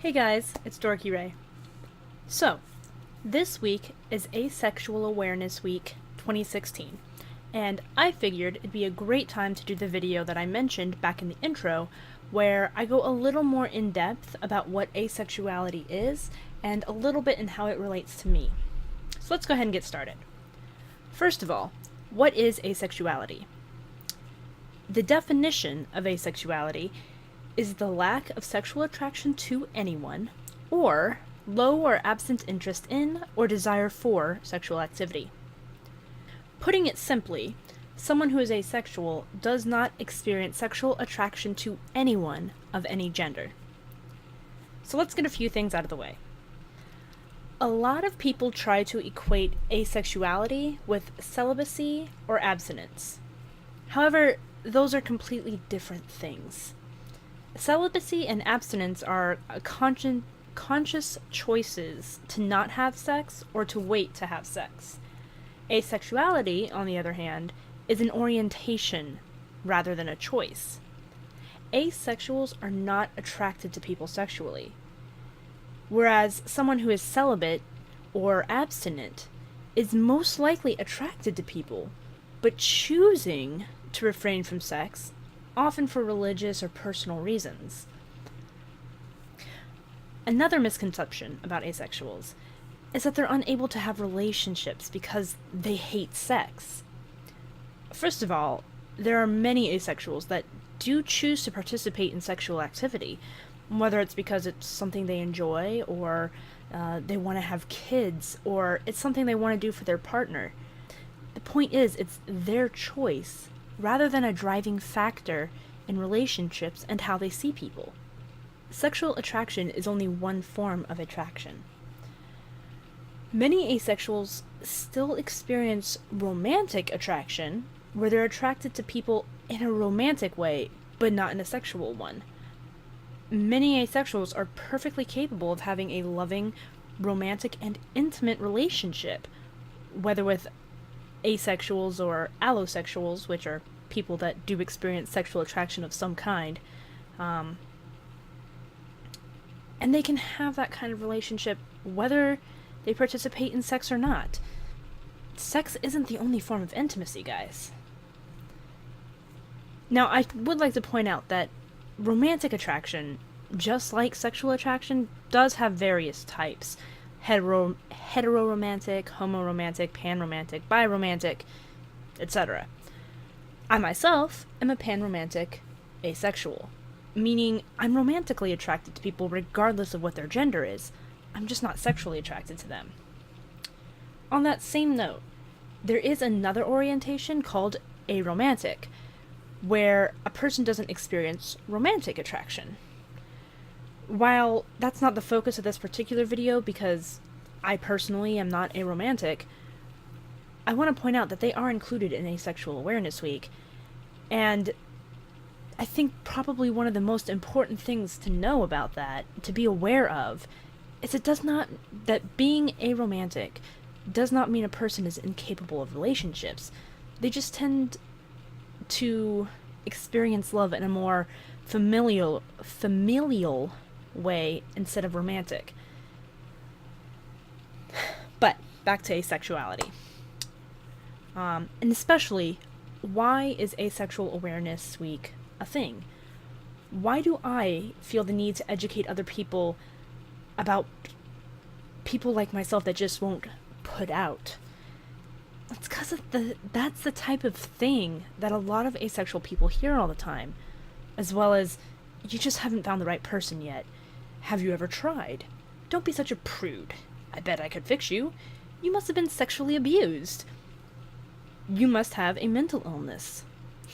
Hey guys, it's Dorky Rae. So, this week is Asexual Awareness Week 2016, and I figured it'd be a great time to do the video that I mentioned back in the intro, where I go a little more in depth about what asexuality is and a little bit in how it relates to me. So let's go ahead and get started. First of all, what is asexuality? The definition of asexuality is the lack of sexual attraction to anyone, or low or absent interest in or desire for sexual activity. Putting it simply, someone who is asexual does not experience sexual attraction to anyone of any gender. So let's get a few things out of the way. A lot of people try to equate asexuality with celibacy or abstinence. However, those are completely different things. Celibacy and abstinence are conscious choices to not have sex or to wait to have sex. Asexuality, on the other hand, is an orientation rather than a choice. Asexuals are not attracted to people sexually, whereas someone who is celibate or abstinent is most likely attracted to people, but choosing to refrain from sex, often for religious or personal reasons. Another misconception about asexuals is that they're unable to have relationships because they hate sex. First of all, there are many asexuals that do choose to participate in sexual activity, whether it's because it's something they enjoy, or they want to have kids, or it's something they want to do for their partner. The point is, it's their choice, rather than a driving factor in relationships and how they see people. Sexual attraction is only one form of attraction. Many asexuals still experience romantic attraction, where they're attracted to people in a romantic way, but not in a sexual one. Many asexuals are perfectly capable of having a loving, romantic, and intimate relationship, whether with asexuals or allosexuals, which are people that do experience sexual attraction of some kind. And they can have that kind of relationship whether they participate in sex or not. Sex isn't the only form of intimacy, guys. Now, I would like to point out that romantic attraction, just like sexual attraction, does have various types. Heteroromantic, homoromantic, panromantic, biromantic, etc. I myself am a panromantic asexual, meaning I'm romantically attracted to people regardless of what their gender is. I'm just not sexually attracted to them. On that same note, there is another orientation called aromantic, where a person doesn't experience romantic attraction. While that's not the focus of this particular video, because I personally am not aromantic, I want to point out that they are included in Asexual Awareness Week, and I think probably one of the most important things to know about that, to be aware of, is that being aromantic does not mean a person is incapable of relationships. They just tend to experience love in a more familial way instead of romantic. But back to asexuality. And especially, why is Asexual Awareness Week a thing? Why do I feel the need to educate other people about people like myself that just won't put out? It's because that's the type of thing that a lot of asexual people hear all the time, as well as, you just haven't found the right person yet. Have you ever tried? Don't be such a prude. I bet I could fix you. You must have been sexually abused. You must have a mental illness.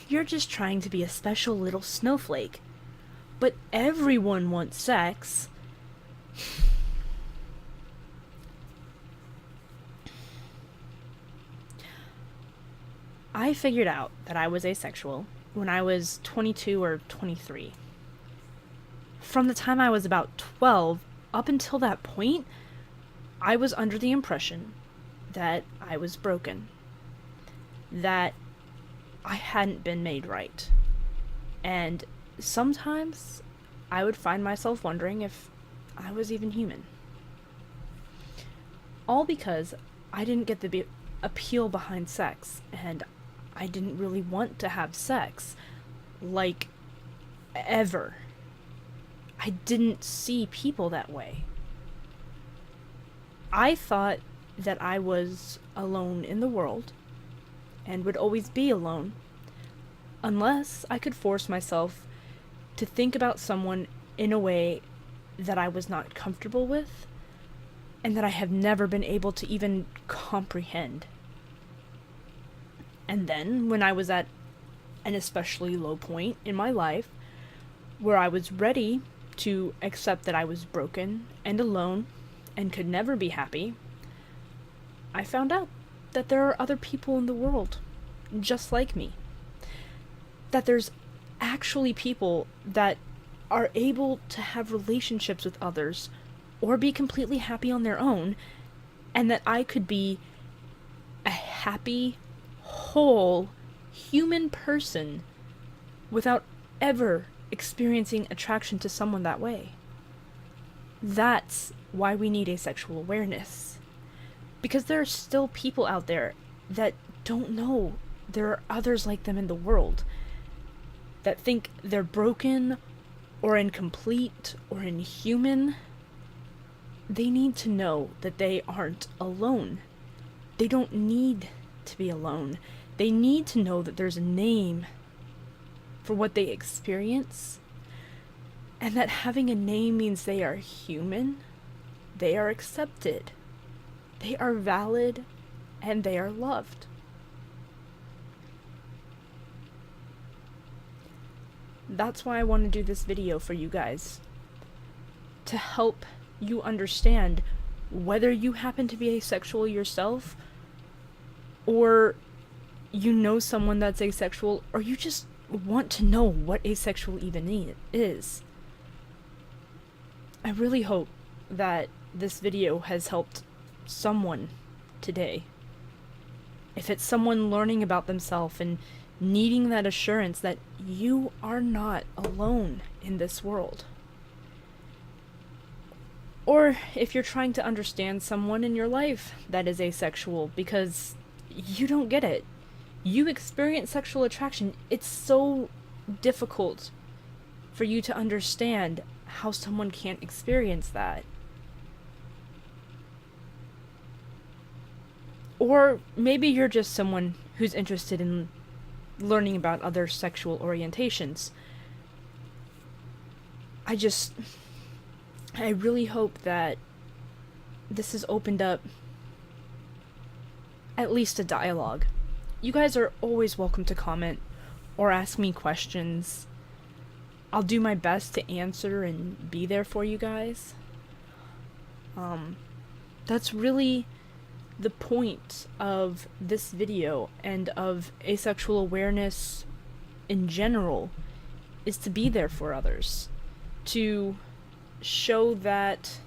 You're just trying to be a special little snowflake. But everyone wants sex. I figured out that I was asexual when I was 22 or 23. From the time I was about 12 up until that point, I was under the impression that I was broken, that I hadn't been made right, and sometimes I would find myself wondering if I was even human. All because I didn't get the appeal behind sex, and I didn't really want to have sex. Like, ever. I didn't see people that way. I thought that I was alone in the world, and would always be alone, unless I could force myself to think about someone in a way that I was not comfortable with, and that I have never been able to even comprehend. And then, when I was at an especially low point in my life, where I was ready to accept that I was broken and alone and could never be happy, I found out that there are other people in the world just like me. That there's actually people that are able to have relationships with others or be completely happy on their own, and that I could be a happy, whole, human person without ever experiencing attraction to someone that way. That's why we need asexual awareness. Because there are still people out there that don't know there are others like them in the world, that think they're broken or incomplete or inhuman. They need to know that they aren't alone. They don't need to be alone. They need to know that there's a name for what they experience, and that having a name means they are human, they are accepted, they are valid, and they are loved. That's why I want to do this video for you guys, to help you understand whether you happen to be asexual yourself, or you know someone that's asexual, or you just want to know what asexual even is. I really hope that this video has helped someone today. If it's someone learning about themselves and needing that assurance that you are not alone in this world. Or if you're trying to understand someone in your life that is asexual because you don't get it. You experience sexual attraction. It's so difficult for you to understand how someone can't experience that. Or maybe you're just someone who's interested in learning about other sexual orientations. I really hope that this has opened up at least a dialogue. You guys are always welcome to comment or ask me questions. I'll do my best to answer and be there for you guys. That's really the point of this video and of asexual awareness in general, is to be there for others, to show that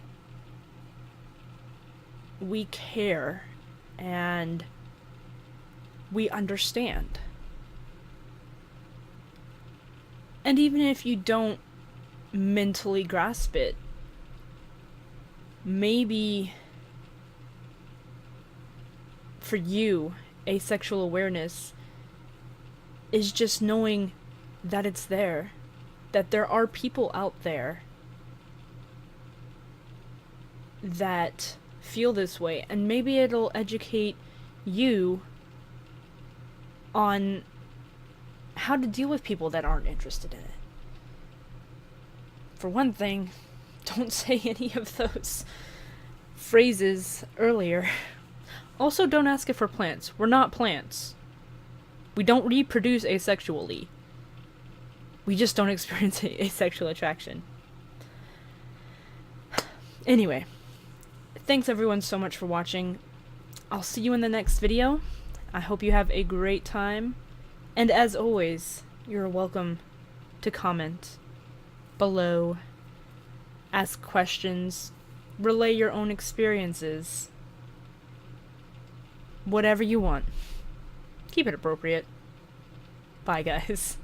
we care and we understand. And even if you don't mentally grasp it, maybe for you, asexual awareness is just knowing that it's there, that there are people out there that feel this way, and maybe it'll educate you on how to deal with people that aren't interested in it. For one thing, don't say any of those phrases earlier. Also, don't ask if we're plants. We're not plants. We don't reproduce asexually. We just don't experience asexual attraction. Anyway, thanks everyone so much for watching. I'll see you in the next video. I hope you have a great time. And as always, you're welcome to comment below, ask questions, relay your own experiences. Whatever you want. Keep it appropriate. Bye, guys.